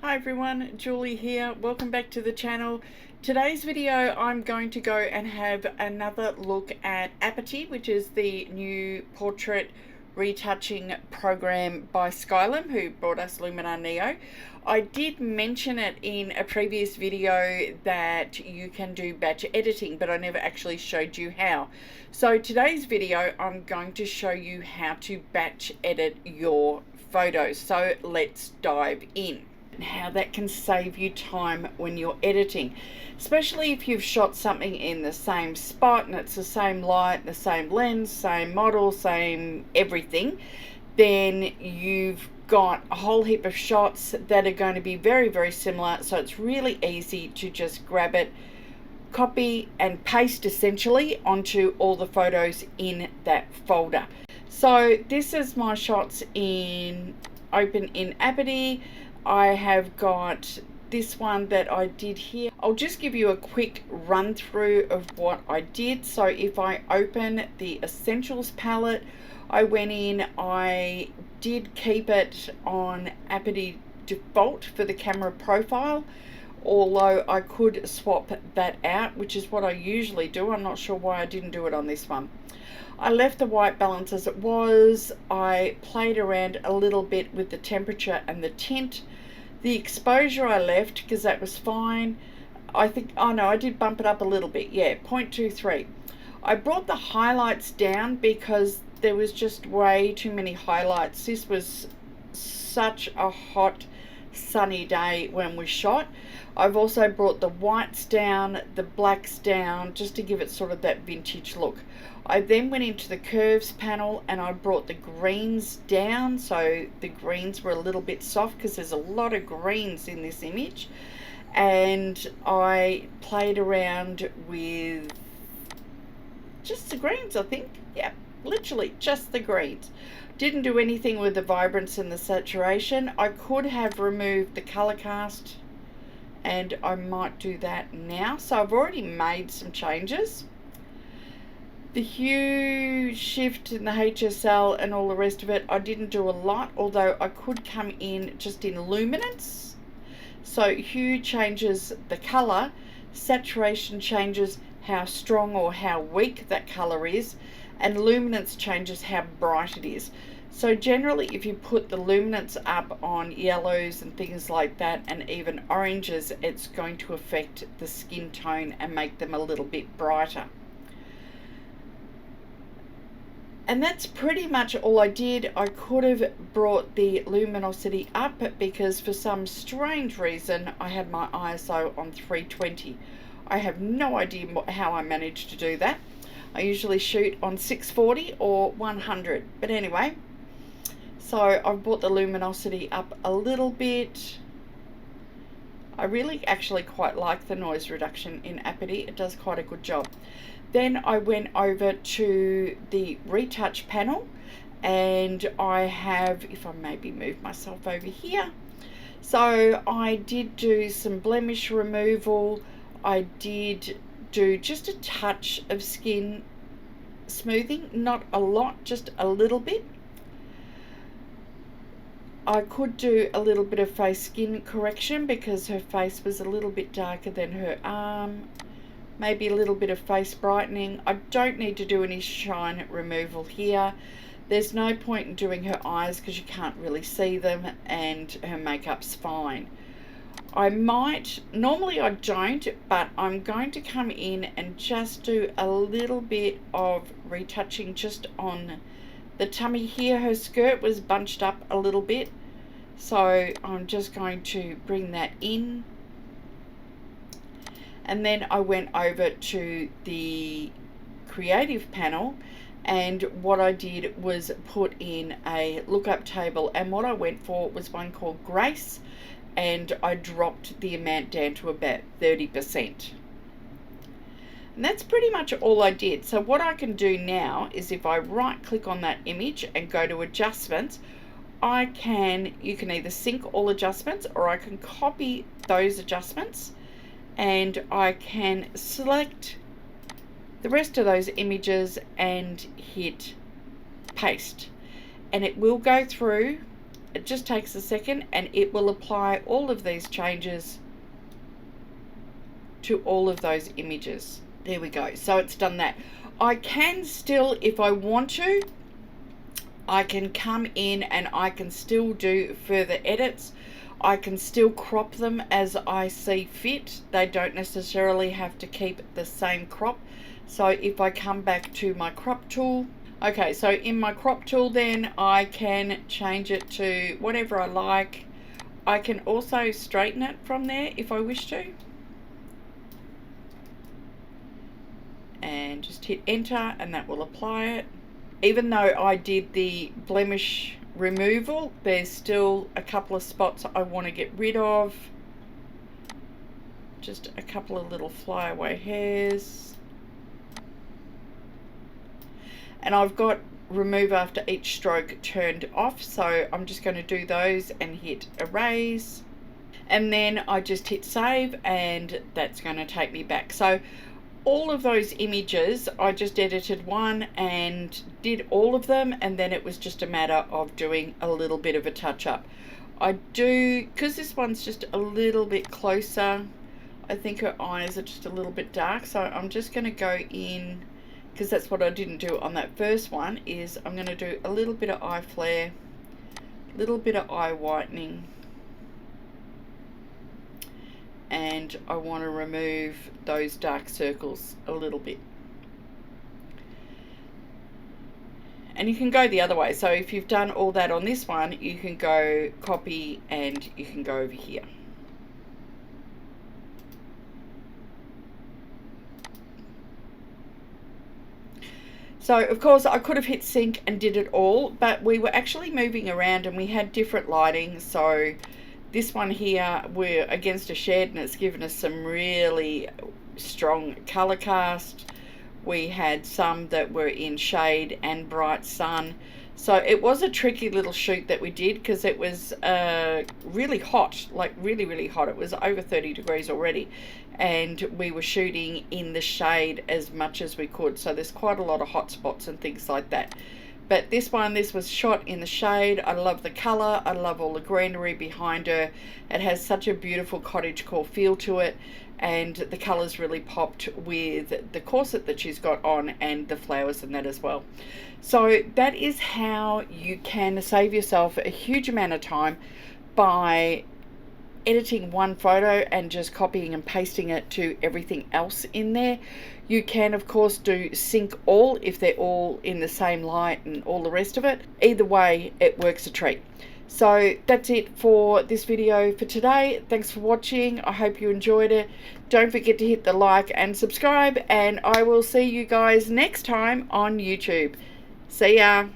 Hi everyone, Julie here. Welcome back to the channel. Today's video I'm going to go and have another look at Aperty, which is the new portrait retouching program by Skylum, who brought us Luminar Neo. I did mention it in a previous video that you can do batch editing, but I never actually showed you how. So today's video I'm going to show you how to batch edit your photos. So let's dive in. And how that can save you time when you're editing, especially if you've shot something in the same spot and it's the same light, the same lens, same model, same everything. Then you've got a whole heap of shots that are going to be very similar, so it's really easy to just grab it, copy and paste essentially onto all the photos in that folder. So this is my shots open in Aperty. I have got this one that I did here. I'll just give you a quick run through of what I did. So if I open the Essentials palette, I went in, I did keep it on Aperty default for the camera profile, although I could swap that out, which is what I usually do. I'm not sure why I didn't do it on this one. I left the white balance as it was. I played around a little bit with the temperature and the tint. The exposure I left because that was fine. I think, oh no, I did bump it up a little bit. Yeah, 0.23. I brought the highlights down because there was just way too many highlights. This was such a hot, sunny day when we shot. I've also brought the whites down, the blacks down, just to give it sort of that vintage look. I then went into the curves panel and I brought the greens down, so the greens were a little bit soft because there's a lot of greens in this image. And I played around with just the greens, I think. Yeah, literally just the greens. Didn't do anything with the vibrance and the saturation. I could have removed the color cast, and I might do that now. So I've already made some changes. The hue shift in the HSL and all the rest of it, I didn't do a lot, although I could come in just in luminance. So hue changes the color, saturation changes how strong or how weak that color is, and luminance changes how bright it is. So generally if you put the luminance up on yellows and things like that, and even oranges, it's going to affect the skin tone and make them a little bit brighter. And that's pretty much all I did. I could have brought the luminosity up because for some strange reason I had my ISO on 320. I have no idea how I managed to do that. I usually shoot on 640 or 100, but anyway. So I've brought the luminosity up a little bit. I really actually quite like the noise reduction in Aperty. It does quite a good job. Then I went over to the retouch panel and I have, if I maybe move myself over here. So I did do some blemish removal. I did do just a touch of skin smoothing, not a lot, just a little bit. I could do a little bit of face skin correction because her face was a little bit darker than her arm. Maybe a little bit of face brightening. I don't need to do any shine removal here. There's no point in doing her eyes because you can't really see them, and her makeup's fine. I might, normally I don't, but I'm going to come in and just do a little bit of retouching just on the tummy here. Her skirt was bunched up a little bit, so I'm just going to bring that in. And then I went over to the creative panel, and what I did was put in a lookup table, and what I went for was one called Grace, and I dropped the amount down to about 30%. And that's pretty much all I did. So what I can do now is if I right click on that image and go to adjustments, you can either sync all adjustments or I can copy those adjustments and I can select the rest of those images and hit paste, and it will go through It just takes a second and it will apply all of these changes to all of those images. There we go. So it's done that. I can still, if I want to, I can come in and I can still do further edits. I can still crop them as I see fit. They don't necessarily have to keep the same crop. So if I come back to my crop tool, okay, so in my crop tool then I can change it to whatever I like. I can also straighten it from there if I wish to. And just hit enter and that will apply it. Even though I did the blemish removal, there's still a couple of spots I want to get rid of. Just a couple of little flyaway hairs. And I've got remove after each stroke turned off, so I'm just going to do those and hit erase. And then I just hit save and that's going to take me back. So all of those images, I just edited one and did all of them, and then it was just a matter of doing a little bit of a touch up. I do, because this one's just a little bit closer, I think her eyes are just a little bit dark, so I'm just going to go in, because that's what I didn't do on that first one, is I'm going to do a little bit of eye flare, a little bit of eye whitening, and I want to remove those dark circles a little bit. And you can go the other way, so if you've done all that on this one, you can go copy and you can go over here. So of course I could have hit sync and did it all, but we were actually moving around and we had different lighting. So this one here, we're against a shed and it's given us some really strong color cast. We had some that were in shade and bright sun. So it was a tricky little shoot that we did, because it was really hot, like really hot. It was over 30 degrees already, and we were shooting in the shade as much as we could. So there's quite a lot of hot spots and things like that. But this was shot in the shade. I love the color. I love all the greenery behind her. It has such a beautiful cottagecore feel to it, and the colors really popped with the corset that she's got on and the flowers and that as well. So that is how you can save yourself a huge amount of time by editing one photo and just copying and pasting it to everything else in there. You can of course do sync all if they're all in the same light and all the rest of it. Either way, it works a treat. So that's it for this video for today. Thanks for watching. I hope you enjoyed it. Don't forget to hit the like and subscribe, and I will see you guys next time on YouTube. See ya.